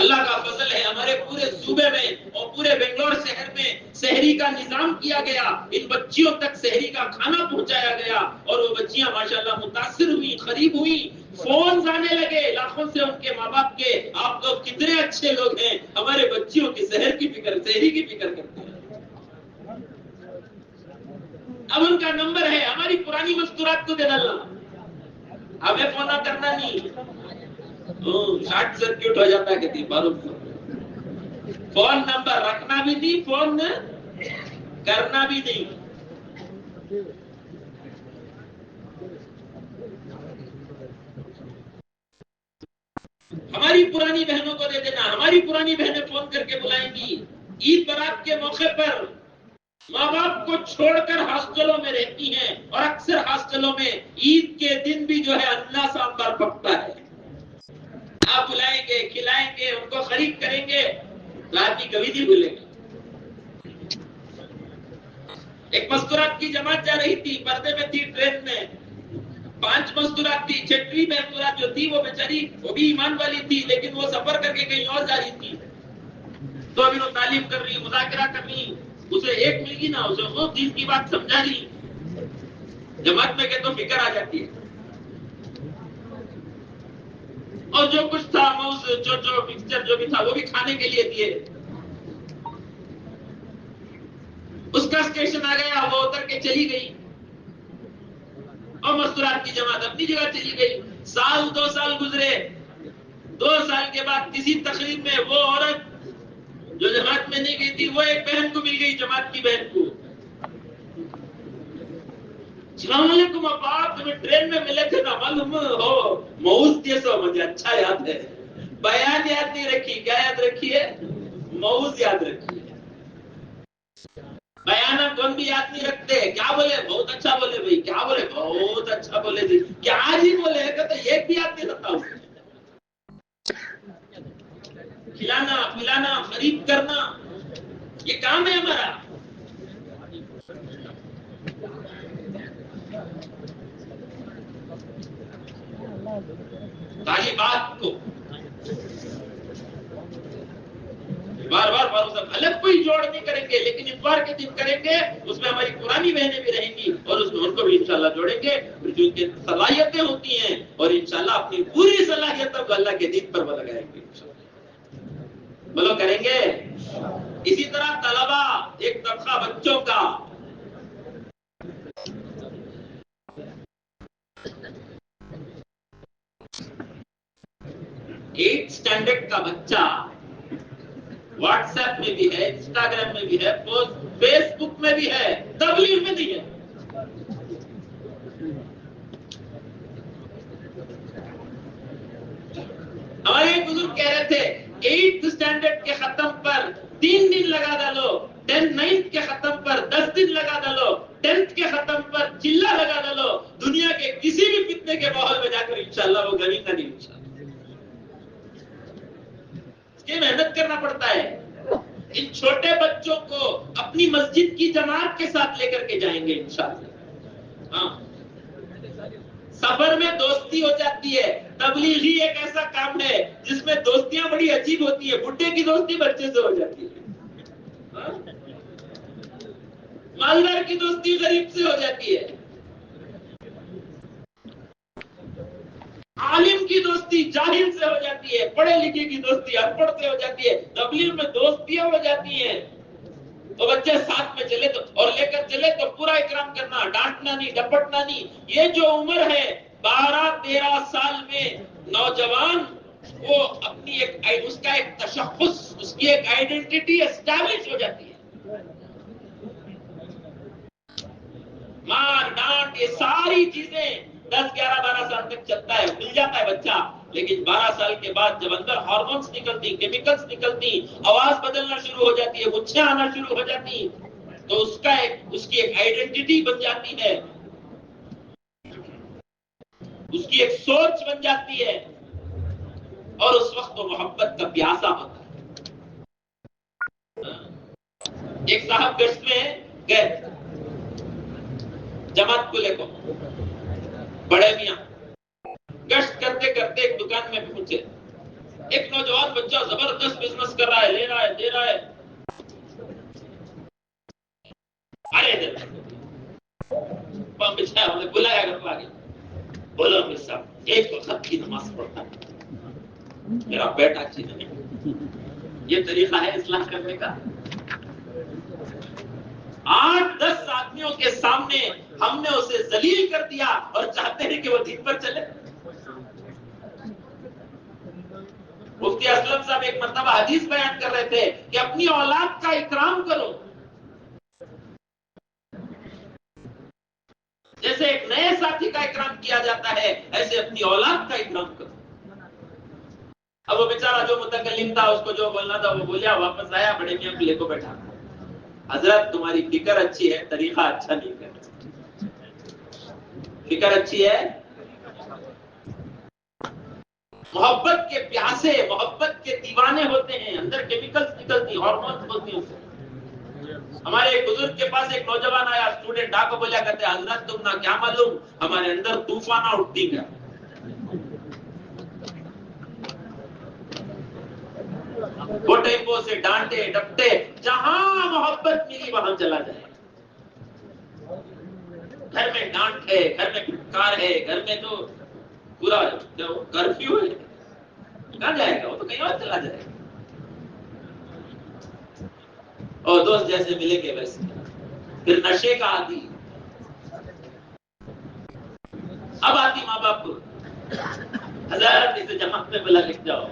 اللہ کا فضل ہے، ہمارے پورے صوبے میں اور پورے بنگلور شہر میں سحری کا نظام کیا گیا. ان بچیوں تک سحری کا کھانا پہنچایا گیا اور وہ بچیاں ماشاءاللہ متاثر ہوئی، قریب ہوئی. فون آنے لگے لاکھوں سے ان کے ماں باپ کے، آپ لوگ کتنے اچھے لوگ ہیں، ہمارے بچیوں کی سحری کی فکر کرتے ہیں. اب ان کا نمبر ہے، ہماری پرانی مستورات کو دے ڈالنا، ہمیں فون کرنا نہیں. شارٹ سرکٹ ہو جاتا ہے کہتی فون نمبر رکھنا بھی نہیں، فون کرنا بھی نہیں. ہماری پرانی بہنوں کو دے دینا. ہماری پرانی بہنیں فون کر کے بلائیں گی. عید برات کے موقع پر ماں باپ کو چھوڑ کر ہاسٹلوں میں رہتی ہیں اور اکثر ہاسٹلوں میں عید کے دن بھی جو ہے اللہ سامبار پکتا ہے. آپ بلائیں گے، کھلائیں گے، ان کو خرید کریں گے تو آدمی کبھی نہیں بھولیں گے. ایک مستورات کی جماعت جا رہی تھی، پردے میں تھی، ٹرین میں 5 مستورات تھی. 6ویں مستورات جو تھی وہ بیچاری، وہ بھی ایمان والی تھی لیکن وہ سفر کر کے کہیں اور جا رہی تھی. تو ابھی وہ تعلیم کر رہی، مذاکرہ کر رہی، اسے ایک مل گئی نا، اسے خوب دین کی بات سمجھا رہی. جماعت میں کہ تو فکر آ جاتی ہے. اور جو کچھ تھا جو مکسچر جو بھی تھا وہ بھی کھانے کے لیے دیے. اس کا اسٹیشن آ گیا، وہ اتر کے چلی گئی اور مستورات کی جماعت اپنی جگہ چلی گئی. 2 سال گزرے. 2 سال کے بعد کسی تقریب میں وہ عورت جو جماعت میں نہیں گئی تھی وہ ایک بہن کو مل گئی، جماعت کی بہن کو. السلام علیکم ابا، تمہیں ٹرین میں ملے تھے نا، معلوم ہو مؤوس جیسا. مجھے اچھا یاد ہے. بیان یاد نہیں رکھی، کیا یاد رکھی ہے؟ مؤوس یاد رکھی ہے. بیانہ کون بھی یاد نہیں رکھتے. کیا بولے؟ بہت اچھا بولے بھائی. کیا بولے؟ بہت اچھا بولے جی. کیا جی بولے کہ تو ایک بھی یاد نہیں رکھتا. کھلانا پلانا خرید کرنا یہ کام ہے ہمارا. طالبات کو بار صاحب الگ کوئی جوڑ نہیں کریں گے، لیکن اتوار کے دن کریں گے. اس میں ہماری پرانی بہنیں بھی رہیں گی اور اس میں ان کو بھی انشاءاللہ جوڑیں گے جو ان کی صلاحیتیں ہوتی ہیں، اور انشاءاللہ اپنی پوری صلاحیتوں کو اللہ کے دین پر وہ لگائیں گے. بولو کریں گے. اسی طرح طلبا ایک طبقہ بچوں کا 8 اسٹینڈرڈ کا بچہ واٹس ایپ میں بھی ہے، انسٹاگرام میں بھی ہے، فیس بک میں بھی ہے، تبلیغ میں نہیں ہے. ہمارے ایک بزرگ کہہ رہے تھے 8 اسٹینڈرڈ کے ختم پر 3 دن لگا ڈالو، 9th کے ختم پر 10 دن لگا ڈالو، 10th کے ختم پر چلا لگا ڈالو، دنیا کے کسی بھی فتنے کے ماحول میں جا کر انشاءاللہ وہ غنی کا نہیں. انشاءاللہ اس کی محنت کرنا پڑتا ہے. ان چھوٹے بچوں کو اپنی مسجد کی جماعت کے ساتھ لے کر کے جائیں گے انشاءاللہ. ہاں، سفر میں دوستی ہو جاتی ہے. تبلیغ ہی ایک ایسا کام ہے جس میں دوستیاں بڑی عجیب ہوتی ہے. بڈھے کی دوستی بچے سے ہو جاتی ہے، مالدار کی دوستی غریب سے ہو جاتی ہے، عالم کی دوستی جاہل سے ہو جاتی ہے، پڑھے لکھے کی دوستی ان پڑھ سے ہو جاتی ہے. تبلیغ میں دوستیاں ہو جاتی ہیں. تو بچے ساتھ میں چلے تو اور لے کر چلے تو پورا اکرام کرنا، ڈانٹنا نہیں، ڈپٹنا نہیں. یہ جو عمر ہے 12-13 سال میں نوجوان وہ اپنی اس کا ایک تشخص، اس کی ایک آئیڈینٹی اسٹیبلش ہو جاتی ہے. مار ڈانٹ یہ ساری چیزیں 10-11-12 سال تک چلتا ہے، مل جاتا ہے بچہ. لیکن 12 سال کے بعد جب اندر ہارمونس نکلتی، کیمیکلز نکلتی، آواز بدلنا شروع ہو جاتی ہے، مچھیں آنا شروع ہو جاتی، تو اس کی ایک آئیڈینٹی بن جاتی ہے، اس کی ایک سوچ بن جاتی ہے، اور اس وقت وہ محبت کا پیاسا ہوتا ہے۔ ایک صاحب گشت میں گئے جماعت کو لے کو، بڑے میاں گشت کرتے کرتے ایک دکان میں پہنچے، ایک نوجوان بچہ زبردست بزنس کر رہا ہے، لے رہا ہے، دے رہا ہے، ہم نے بلایا گھر پر آگے، بولو امیر صاحب ایک وقت کی نماز پڑھتا ہے، میرا بیٹا اچھی نہیں، یہ طریقہ ہے اصلاح کرنے کا؟ 8-10 آدمیوں کے سامنے ہم نے اسے ذلیل کر دیا اور چاہتے ہیں کہ وہ دین پر چلے۔ مفتی اسلم صاحب ایک مرتبہ حدیث بیان کر رہے تھے کہ اپنی اولاد کا اکرام کرو، جیسے ایک نئے ساتھی کا اکرام کیا جاتا ہے ایسے اپنی اولاد کا اکرام کرو۔ اب وہ بیچارہ جو متکلم تھا، اس کو جو بولنا تھا وہ بولیا، واپس آیا، بڑے میاں کو لے کو بیٹھا، حضرت تمہاری فکر اچھی ہے، طریقہ اچھا نہیں ہے۔ فکر اچھی ہے، محبت کے پیاسے، محبت کے دیوانے ہوتے ہیں، اندر کیمیکلز نکلتی، ہارمونز ہوتی ہیں۔ ہمارے ایک بزرگ کے پاس ایک نوجوان آیا، اسٹوڈنٹ آ کو بولیا کرتے، حضرت تم نہ کیا معلوم ہمارے اندر طوفانہ اٹھتی گیا، وہ ٹیمپو سے ڈانٹے ڈپٹے، جہاں محبت ملی وہاں چلا جائے، گھر میں ڈانٹ ہے، گھر میں پھٹکار ہے، گھر میں تو پورا کرفیو ہے، کہاں جائے گا وہ تو کہیں اور چلا جائے گا، اور دوست جیسے ملیں گے ویسے، پھر نشے کا عادی، اب آتی ماں باپ کو، حضرت اسے جماعت میں بلا لکھ جاؤ،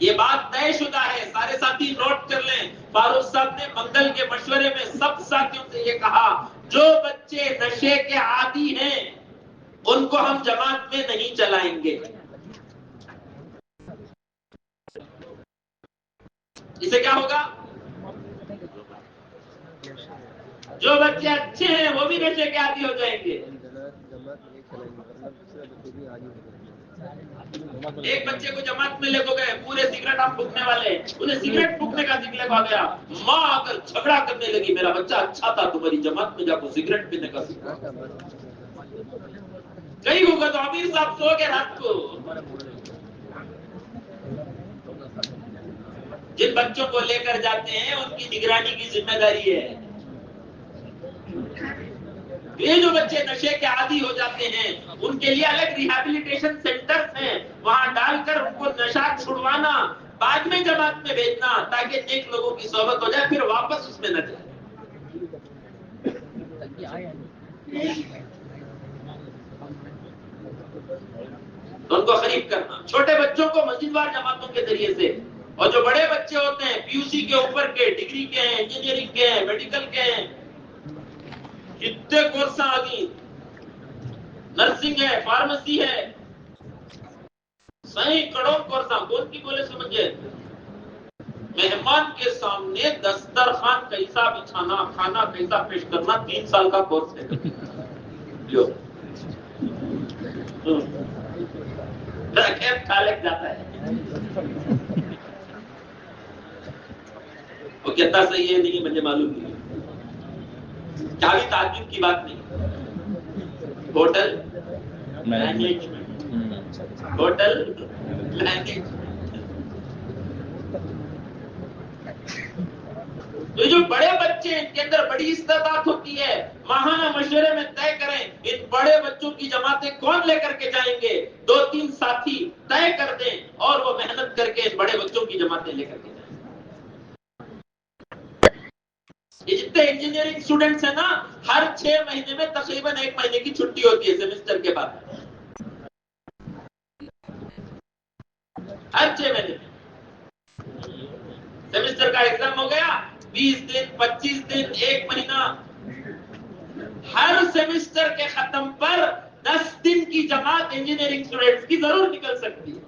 یہ بات طے شدہ ہے، سارے ساتھی نوٹ کر لیں، فاروق صاحب نے منگل کے مشورے میں سب ساتھیوں سے یہ کہا، جو بچے نشے کے عادی ہیں ان کو ہم جماعت میں نہیں چلائیں گے۔ اسے کیا ہوگا؟ جو بچے اچھے ہیں وہ بھی نشے کے عادی ہو جائیں گے۔ ایک بچے کو جماعت میں لے کو گئے، پورے سگریٹ ہم پھونکنے والے، انہیں سگریٹ پھونکنے کا ذکر آ گیا، ماں آ کر جھگڑا کرنے لگی، میرا بچہ اچھا تھا، تمہاری جماعت میں جا کو سگریٹ پینے کا سکھا، کہیں ہوگا تو امیر صاحب سو گئے رات کو۔ جن بچوں کو لے کر جاتے ہیں ان کی نگرانی کی ذمہ داری ہے۔ یہ جو بچے نشے کے عادی ہو جاتے ہیں ان کے لیے الگ ریہیبلیٹیشن سینٹرز ہیں، وہاں ڈال کر ان کو نشہ چھڑوانا، بعد میں جماعت میں بھیجنا تاکہ نیک لوگوں کی صحبت ہو جائے، پھر واپس اس میں نہ جائے۔ تو ان کو قریب کرنا، چھوٹے بچوں کو مسجد وار جماعتوں کے ذریعے سے، اور جو بڑے بچے ہوتے ہیں پی یو سی کے اوپر کے، ڈگری کے ہیں، انجینئرنگ کے ہیں، میڈیکل کے ہیں، کتنے کورس آ گئی، نرسنگ ہے، فارمیسی ہے، سینکڑوں کورس، کون کی بولے سمجھے، مہمان کے سامنے دسترخوان کیسا بچھانا، کھانا کیسا پیش کرنا، 3 سال کا کورس ہے۔ خالق جاتا ہے، وہ کہتا صحیح ہے نہیں مجھے معلوم نہیں، چاوی تعجب کی بات نہیں، ہوٹل مینجمنٹ، ہوٹل مینجمنٹ۔ تو جو بڑے بچے ان کے اندر بڑی استعداد ہوتی ہے، ماہانہ مشورے میں طے کریں ان بڑے بچوں کی جماعتیں کون لے کر کے جائیں گے، 2-3 ساتھی طے کر دیں اور وہ محنت کر کے ان بڑے بچوں کی جماعتیں لے کر کے جائیں۔ یہ جتنے انجینئرنگ اسٹوڈنٹس ہیں نا، ہر 6 مہینے میں تقریباً 1 مہینے کی چھٹی ہوتی ہے سیمسٹر کے بعد، ہر 6 مہینے سیمسٹر کا ایگزام ہو گیا، 20 دن 25 دن 1 مہینہ، ہر سیمسٹر کے ختم پر 10 دن کی جماعت انجینئرنگ اسٹوڈنٹس کی ضرور نکل سکتی ہے۔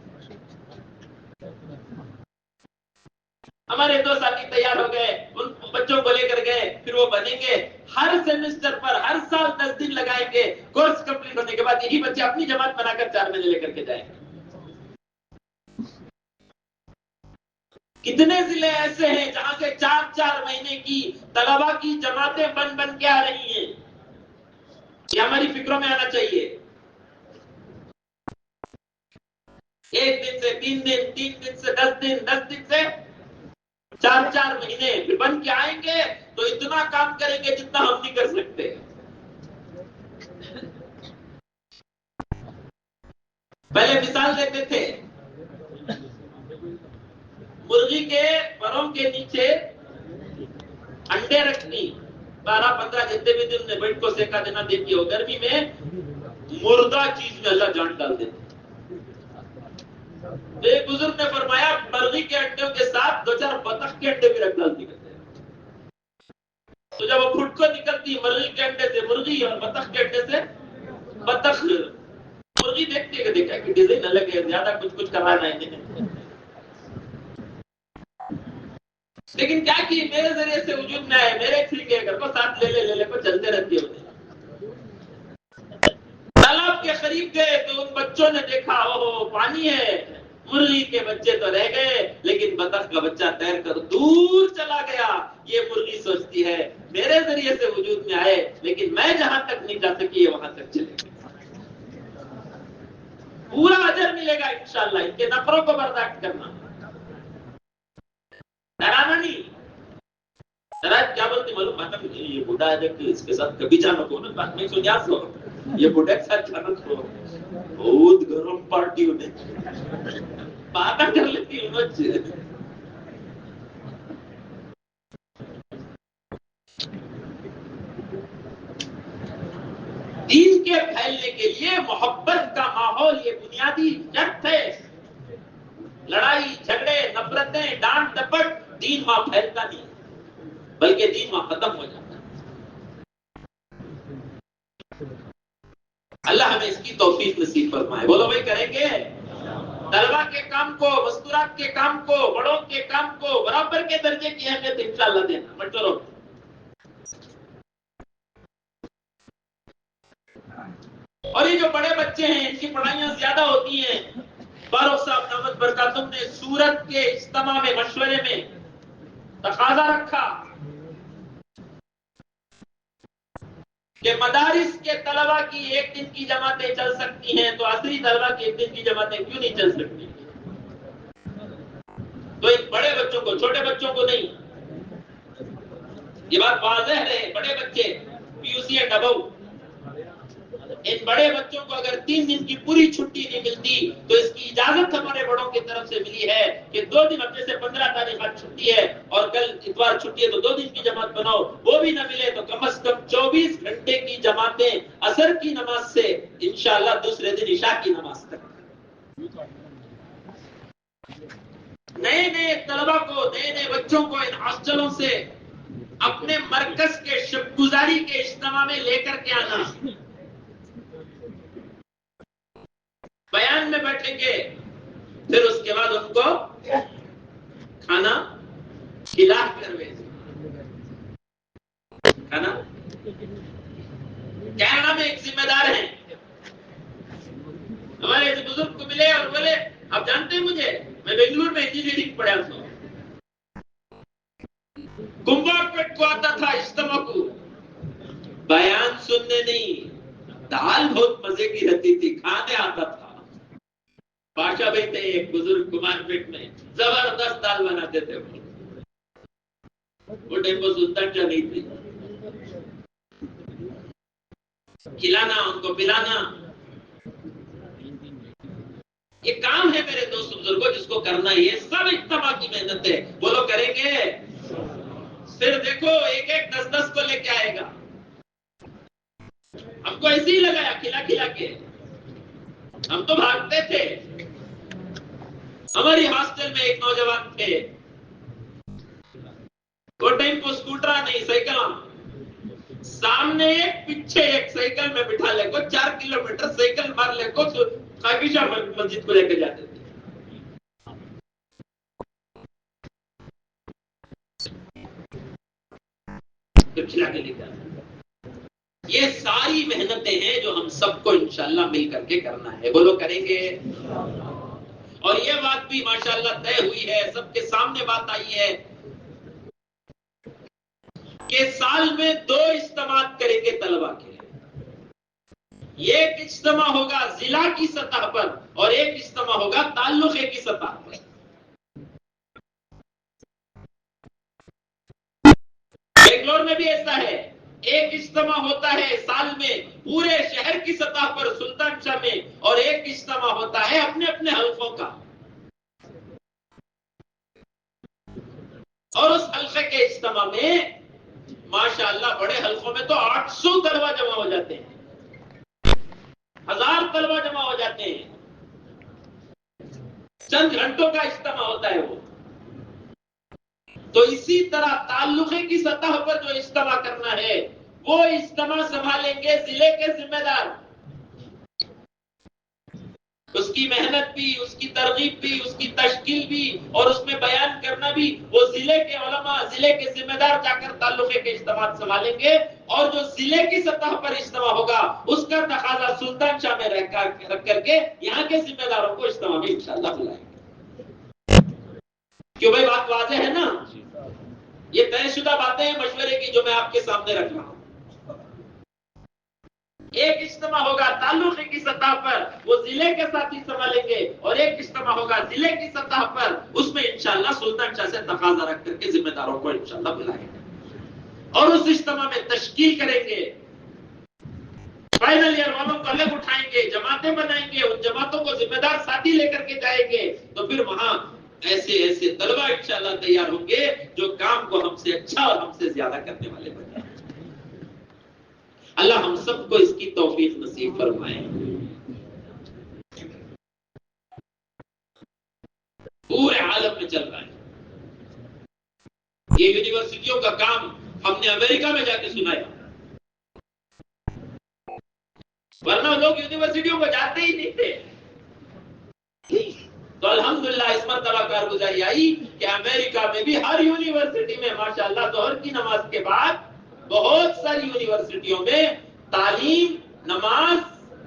ہمارے 2 ساتھی تیار ہو گئے، ان بچوں کو لے کر گئے، پھر وہ بنیں گے، ہر سیمسٹر پر ہر سال 10 دن لگائیں گے، کورس کمپلیٹ ہونے کے بعد یہی بچے اپنی جماعت بنا کر 4 مہینے لے کر کے جائیں گے۔ کتنے ضلع ایسے ہیں جہاں سے 4 مہینے کی طلبا کی جماعتیں بن کے آ رہی ہیں؟ یہ ہماری فکروں میں آنا چاہیے۔ 1 دن سے 3 دن، 3 دن سے 10 دن، 10 دن سے 4 مہینے پھر بن کے آئیں گے تو اتنا کام کریں گے جتنا ہم نہیں کر سکتے۔ پہلے مثال دیتے تھے، مرغی کے پروں کے نیچے انڈے رکھنی، 12-15 جتنے بھی دن بیٹ کو سیکا دینا دیتی ہو، گرمی میں مردہ چیز میں اللہ جان ڈال دیتے۔ ایک بزرگ نے فرمایا مرغی کے انڈوں کے ساتھ 2-4 بطخ کے انڈے بھی رکھ ڈالتی کرتے ہیں، تو جب وہ پھٹ کو نکلتی مرغی کے انڈے سے مرغی اور بطخ کے انڈے سے بطخ، مرغی دیکھتی ہے کہ دیکھا کہ ڈیزائن الگ ہے، زیادہ کچھ کروانا ہے، لیکن کیا کہ میرے ذریعے سے وجود میں آئے، میرے ٹھیک ہے، گھر کو ساتھ لے لے کو چلتے رہتی ہوتے۔ تالاب کے قریب گئے تو ان بچوں نے دیکھا اوہ پانی ہے، مرغی کے بچے تو رہ گئے لیکن بطخ کا بچہ تیر کر دور چلا گیا۔ یہ مرغی سوچتی ہے میرے ذریعے سے وجود میں آئے لیکن میں جہاں تک نہیں جا سکی وہاں تک چلے گی، پورا اجر ملے گا انشاءاللہ۔ ان کے نفروں کو برداشت کرنا، ڈرانا نہیں۔ رات کیا بولتی معلوم ماتا یہ بوڑھا ہے کہ اس کے ساتھ کبھی جانا کو نا بات میں سنیا سو یہ بوڑھے کے ساتھ جانا کو بہت گرم پارٹی ہونے باتیں کر لیتی ہوں بچے۔ دین کے پھیلنے کے لیے محبت کا ماحول یہ بنیادی شرط ہے۔ لڑائی جھگڑے نفرتیں ڈانٹ ڈپٹ دین وہاں پھیلتا نہیں بلکہ دین وہاں ختم ہو جاتا ہے۔ اللہ ہمیں اس کی توفیق نصیب فرمائے۔ بولو بھائی کریں گے؟ طلبا کے کام کو، مستورات کے کام کو، بڑوں کے کام کو برابر کے درجے کی اہمیت انشاءاللہ دینا مت کرو۔ اور یہ جو بڑے بچے ہیں ان کی پڑھائیاں زیادہ ہوتی ہیں۔ فاروق صاحب دامت برکاتہم نے سورت کے اجتماع میں مشورے میں تقاضا رکھا کہ مدارس کے طلبا کی 1 دن کی جماعتیں چل سکتی ہیں تو عصری طلبا کی 1 دن کی جماعتیں کیوں نہیں چل سکتی؟ تو ان بڑے بچوں کو، چھوٹے بچوں کو نہیں، یہ بات واضح ہے۔ بڑے بچے P U C and above, ان بڑے بچوں کو اگر 3 دن کی پوری چھٹی نہیں ملتی تو اس کی اجازت ہمارے بڑوں کی طرف سے ملی ہے کہ 2 دن ہفتے سے 15 تاریخ آج چھٹی ہے اور کل اتوار چھٹی ہے تو 2 دن کی جماعت بناؤ، وہ بھی نہ ملے تو کم از کم 24 گھنٹے کی جماعتیں عصر کی نماز سے انشاءاللہ دوسرے دن عشاء کی نماز تک۔ نئے طلبا کو، نئے بچوں کو ان ہاسٹلوں سے اپنے مرکز کے شب گزاری کے اجتماع میں لے کر کے آنا۔ بیان میں بیٹھیں گے پھر اس کے بعد ان کو کھانا کھلا کر بھیجیں۔ کھانا کینیڈا میں ایک ذمہ دار ہیں، ہمارے بزرگ کو ملے اور بولے آپ جانتے ہیں مجھے، میں بنگلور میں انجینئرنگ پڑھا ہوں، کمبارپیٹ کو آتا تھا اجتماع کو، بیان سننے نہیں، دال بہت مزے کی رہتی تھی، کھانے آتا تھا۔ بادشاہ بھائی تھے ایک بزرگ کمبارپیٹ میں، زبردست دال بناتے تھے، وہ ٹائم کو سلطان کیا نہیں تھی، کھلانا ان کو پلانا یہ کام ہے میرے دوست بزرگوں جس کو کرنا ہے، یہ سب اجتماع کی محنت ہے۔ وہ لوگ کریں گے؟ پھر دیکھو 1-1 10-10 کو لے کے آئے گا، ہم کو ایسے ہی لگایا کھلا کے، ہم تو بھاگتے تھے۔ ہماری ہاسٹل میں ایک نوجوان تھے، وہ ٹائم کو اسکوٹرا نہیں سائیکل، سامنے ایک پیچھے ایک سائیکل میں بٹھا لے کو 4 کلومیٹر سائیکل مار لے کو خاکیشہ مسجد کو لے کے جاتے تھے۔ پھر کھلا کے لے جانا. یہ ساری محنتیں ہیں جو ہم سب کو انشاءاللہ مل کر کے کرنا ہے. بولو کریں گے. اور یہ بات بھی ماشاءاللہ طے ہوئی ہے, سب کے سامنے بات آئی ہے کہ سال میں 2 اجتماعات کریں گے طلبہ کے. ایک اجتماع ہوگا ضلع کی سطح پر اور ایک اجتماع ہوگا تعلقے کی سطح پر. بنگلور میں بھی ایسا ہے, ایک اجتماع ہوتا ہے سال میں پورے شہر کی سطح پر سلطان شاہ میں, اور ایک اجتماع ہوتا ہے اپنے اپنے حلقوں کا. اور اس حلقے کے اجتماع میں ماشاءاللہ بڑے حلقوں میں تو 800 طلبہ جمع ہو جاتے ہیں, 1000 طلبہ جمع ہو جاتے ہیں. چند گھنٹوں کا اجتماع ہوتا ہے وہ. تو اسی طرح تعلقے کی سطح پر جو اجتماع کرنا ہے وہ اجتماع سنبھالیں گے ضلع کے ذمہ دار. اس کی محنت بھی, اس کی ترغیب بھی, اس کی تشکیل بھی اور اس میں بیان کرنا بھی وہ ضلع کے علماء, ضلع کے ذمہ دار جا کر تعلقے کے اجتماع سنبھالیں گے. اور جو ضلع کی سطح پر اجتماع ہوگا اس کا تقاضا سلطان شاہ میں رکھ کر کے یہاں کے ذمہ داروں کو اجتماع میں انشاءاللہ بلائیں گے. کیوں بھائی بات واضح ہے نا؟ یہ طے شدہ باتیں ہیں مشورے کی جو میں آپ کے سامنے رکھ رہا ہوں. ایک اجتماع ہوگا تعلقے کی سطح پر, وہ ضلع کے ساتھ ہی سنبھالیں گے, اور ایک اجتماع ہوگا ضلع کی سطح پر, اس میں انشاءاللہ سلطان شاہ سے تقاضا رکھ کر کے ذمہ داروں کو انشاءاللہ بلائیں گے اور اس اجتماع میں تشکیل کریں گے. فائنل ایئر والوں کو الگ اٹھائیں گے, جماعتیں بنائیں گے, ان جماعتوں کو ذمہ دار ساتھی لے کر کے جائیں گے. تو پھر وہاں ایسے ایسے طلبہ انشاءاللہ تیار ہوں گے جو کام کو ہم سے اچھا اور ہم سے زیادہ کرنے والے بن جائیں. اللہ ہم سب کو اس کی توفیق نصیب فرمائے. پورے عالم میں چل رہا ہے یہ یونیورسٹیوں کا کام. ہم نے امریکہ میں جا کے سنایا, ورنہ لوگ یونیورسٹیوں کو جاتے ہی نہیں تھے. تو الحمدللہ اس مرتبہ کارگزاری آئی کہ امریکہ میں بھی ہر یونیورسٹی میں ماشاءاللہ ظہر کی نماز کے بعد بہت ساری یونیورسٹیوں میں تعلیم, نماز,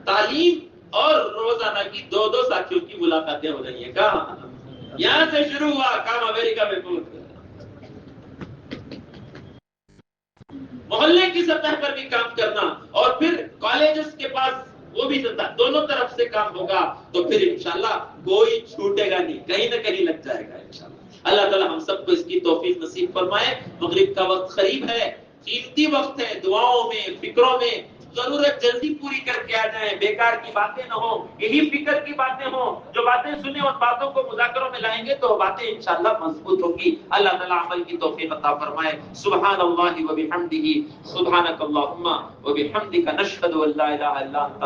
تعلیم اور روزانہ کی 2 ساتھیوں کی ملاقاتیں ہو رہی ہیں. کہاں یہاں سے شروع ہوا کام امریکہ میں پہنچ گیا. محلے کی سطح پر بھی کام کرنا اور پھر کالجز کے پاس وہ بھی سطح, دونوں طرف سے کام ہوگا تو پھر انشاءاللہ کوئی چھوٹے گا نہیں, کہیں نہ کہیں لگ جائے گا انشاءاللہ. اللہ تعالی ہم سب کو اس کی توفیق نصیب فرمائے. مغرب کا وقت قریب ہے, قیمتی وقت ہے. دعاؤں میں, فکروں میں ضرورت جلدی پوری کر کے آ جائیں, بیکار کی باتیں نہ ہوں, یہی فکر کی باتیں ہوں. جو باتیں سنیں ان باتوں کو مذاکروں میں لائیں گے تو باتیں انشاءاللہ مضبوط ہوگی. اللہ تعالی عمل کی توفیق عطا فرمائے. سبحان اللہ و بحمدہ, سبحانک اللہم و بحمدک, نشہد ان لا الہ الا انت,